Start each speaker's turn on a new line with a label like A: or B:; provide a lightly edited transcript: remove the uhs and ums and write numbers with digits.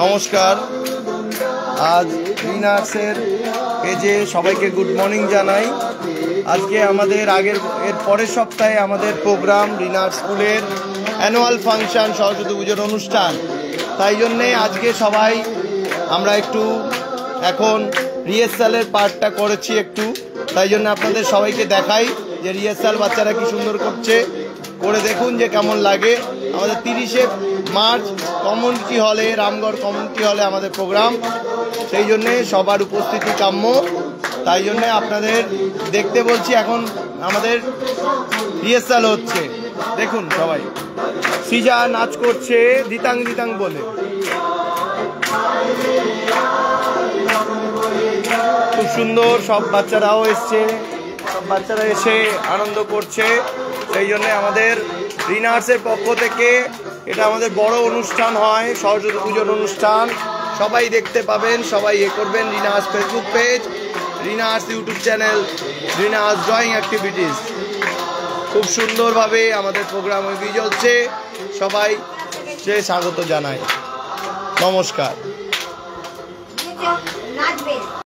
A: নমস্কার। আজ গ্রিন আর্টসের পেজে সবাইকে গুড মর্নিং জানাই। আজকে আমাদের এর পরের সপ্তাহে আমাদের প্রোগ্রাম গ্রিন আর্টস স্কুলের অ্যানুয়াল ফাংশন, সরস্বতী পুজোর অনুষ্ঠান। তাই জন্যে আজকে সবাই আমরা একটু এখন রিহার্সালের পার্টটা করেছি একটু, তাই জন্য আপনাদের সবাইকে দেখাই যে রিহার্সাল বাচ্চারা কি সুন্দর করছে, করে দেখুন যে কেমন লাগে। আমাদের 30শে মার্চ কমিউনিটি হলে, রামগড় কমিউনিটি হলে আমাদের প্রোগ্রাম, সেই জন্যে সবার উপস্থিতি কাম্য। তাই জন্যে আপনাদের দেখতে বলছি। এখন আমাদের রিহার্সাল হচ্ছে, দেখুন সবাই। সৃজা নাচ করছে দিতাং দিতাং বলে, খুব সুন্দর। সব বাচ্চারাও এসছে, সব বাচ্চারা এসে আনন্দ করছে। সেই জন্যে আমাদের গ্রিন আর্টসের পক্ষ থেকে এটা আমাদের বড় অনুষ্ঠান হয়, সরস্বতী পুজোর অনুষ্ঠান। সবাই দেখতে পাবেন, সবাই করবেন। Green arts Facebook page, green arts YouTube channel, green arts drawing activities. খুব সুন্দরভাবে আমাদের প্রোগ্রাম চলছে। সবাই স্বাগত জানাই। নমস্কার।